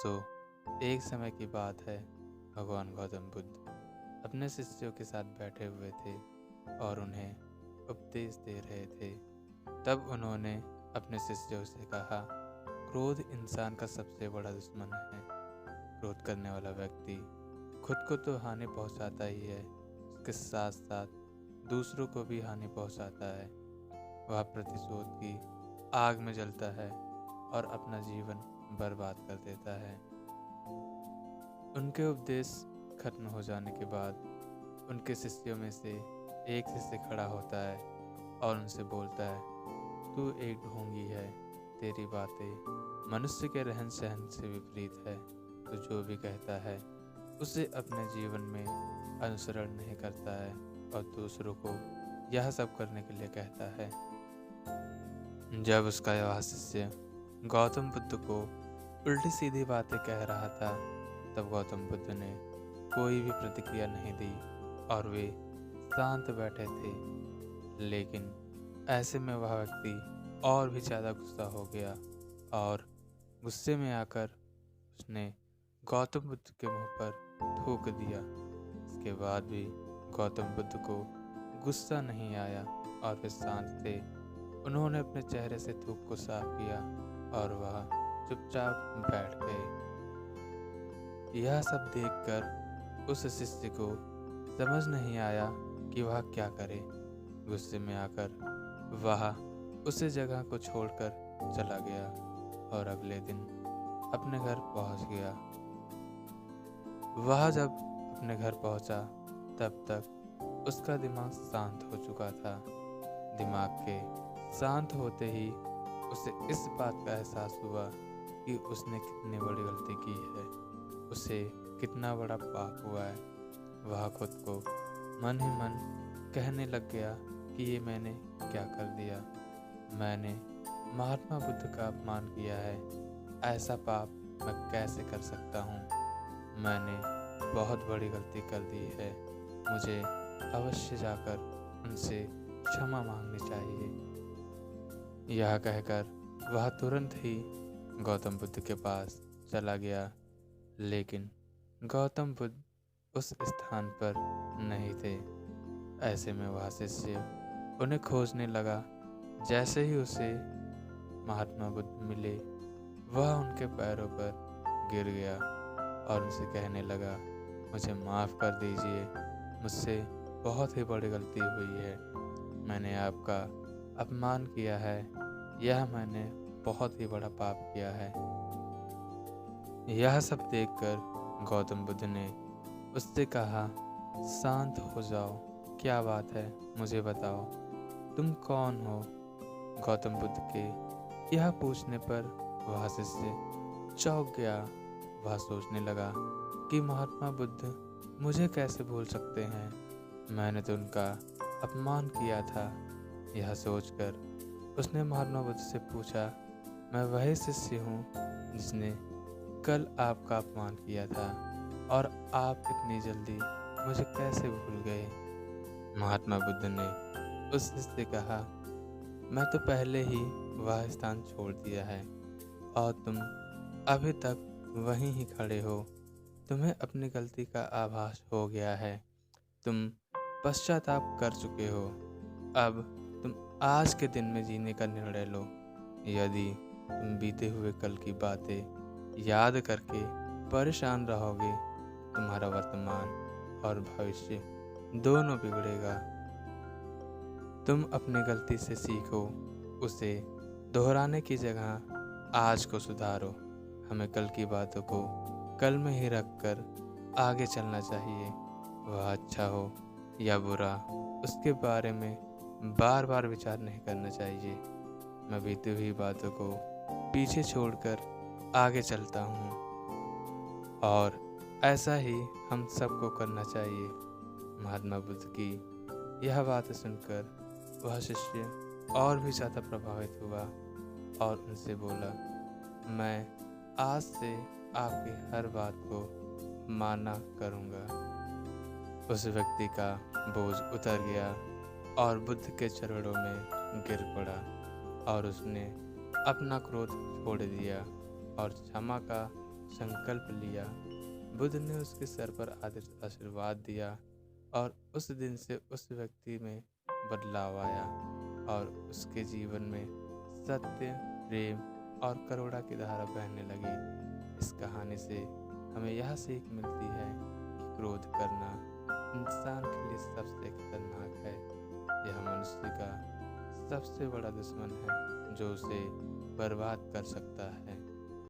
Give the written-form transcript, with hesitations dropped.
दोस्तों, एक समय की बात है। भगवान गौतम बुद्ध अपने शिष्यों के साथ बैठे हुए थे और उन्हें उपदेश दे रहे थे। तब उन्होंने अपने शिष्यों से कहा, क्रोध इंसान का सबसे बड़ा दुश्मन है। क्रोध करने वाला व्यक्ति खुद को तो हानि पहुंचाता ही है, उसके साथ साथ दूसरों को भी हानि पहुंचाता है। वह प्रतिशोध की आग में जलता है और अपना जीवन बर्बाद कर देता है। उनके उपदेश खत्म हो जाने के बाद उनके शिष्यों में से एक शिष्य खड़ा होता है और उनसे बोलता है, तू एक ढोंगी है, तेरी बातें मनुष्य के रहन सहन से विपरीत है। तो जो भी कहता है उसे अपने जीवन में अनुसरण नहीं करता है और दूसरों को यह सब करने के लिए कहता है। जब उसका यह शिष्य गौतम बुद्ध को उल्टी सीधी बातें कह रहा था, तब गौतम बुद्ध ने कोई भी प्रतिक्रिया नहीं दी और वे शांत बैठे थे। लेकिन ऐसे में वह व्यक्ति और भी ज़्यादा गुस्सा हो गया और गुस्से में आकर उसने गौतम बुद्ध के मुंह पर थूक दिया। इसके बाद भी गौतम बुद्ध को गुस्सा नहीं आया और वे शांत थे। उन्होंने अपने चेहरे से थूक को साफ किया और वह चुपचाप बैठ गए। यह सब देखकर उस शिष्य को समझ नहीं आया कि वह क्या करे। गुस्से में आकर वह उस जगह को छोड़कर चला गया और अगले दिन अपने घर पहुंच गया। वह जब अपने घर पहुंचा तब तक उसका दिमाग शांत हो चुका था। दिमाग के शांत होते ही उसे इस बात का एहसास हुआ कि उसने कितनी बड़ी गलती की है, उसे कितना बड़ा पाप हुआ है। वह खुद को मन ही मन कहने लग गया कि ये मैंने क्या कर दिया। मैंने महात्मा बुद्ध का अपमान किया है, ऐसा पाप मैं कैसे कर सकता हूँ। मैंने बहुत बड़ी गलती कर दी है, मुझे अवश्य जाकर उनसे क्षमा मांगनी चाहिए। यह कहकर वह तुरंत ही गौतम बुद्ध के पास चला गया, लेकिन गौतम बुद्ध उस स्थान पर नहीं थे। ऐसे में वह शिष्य उन्हें खोजने लगा। जैसे ही उसे महात्मा बुद्ध मिले, वह उनके पैरों पर गिर गया और उनसे कहने लगा, मुझे माफ़ कर दीजिए, मुझसे बहुत ही बड़ी गलती हुई है। मैंने आपका अपमान किया है, यह मैंने बहुत ही बड़ा पाप किया है। यह सब देखकर गौतम बुद्ध ने उससे कहा, शांत हो जाओ, क्या बात है, मुझे बताओ, तुम कौन हो। गौतम बुद्ध के यह पूछने पर वह शिष्य चौंक गया। वह सोचने लगा कि महात्मा बुद्ध मुझे कैसे भूल सकते हैं, मैंने तो उनका अपमान किया था। यह सोचकर उसने महात्मा बुद्ध से पूछा, मैं वही शिष्य हूँ जिसने कल आपका अपमान किया था और आप इतनी जल्दी मुझे कैसे भूल गए। महात्मा बुद्ध ने उस शिष्य से कहा, मैं तो पहले ही वह स्थान छोड़ दिया है और तुम अभी तक वहीं ही खड़े हो। तुम्हें अपनी गलती का आभास हो गया है, तुम पश्चाताप कर चुके हो। अब तुम आज के दिन में जीने का निर्णय लो। यदि तुम बीते हुए कल की बातें याद करके परेशान रहोगे, तुम्हारा वर्तमान और भविष्य दोनों बिगड़ेगा। तुम अपनी गलती से सीखो, उसे दोहराने की जगह आज को सुधारो। हमें कल की बातों को कल में ही रखकर आगे चलना चाहिए। वह अच्छा हो या बुरा, उसके बारे में बार बार विचार नहीं करना चाहिए। मैं बीती हुई बातों को पीछे छोड़कर आगे चलता हूँ और ऐसा ही हम सबको करना चाहिए। महात्मा बुद्ध की यह बात सुनकर वह शिष्य और भी ज़्यादा प्रभावित हुआ और उनसे बोला, मैं आज से आपकी हर बात को माना करूँगा। उस व्यक्ति का बोझ उतर गया और बुद्ध के चरणों में गिर पड़ा और उसने अपना क्रोध छोड़ दिया और क्षमा का संकल्प लिया। बुद्ध ने उसके सर पर आशीर्वाद दिया और उस दिन से उस व्यक्ति में बदलाव आया और उसके जीवन में सत्य, प्रेम और करुणा की धारा बहने लगी। इस कहानी से हमें यह सीख मिलती है कि क्रोध करना इंसान के लिए सबसे खतरनाक है। यह मनुष्य का सबसे बड़ा दुश्मन है जो उसे बर्बाद कर सकता है।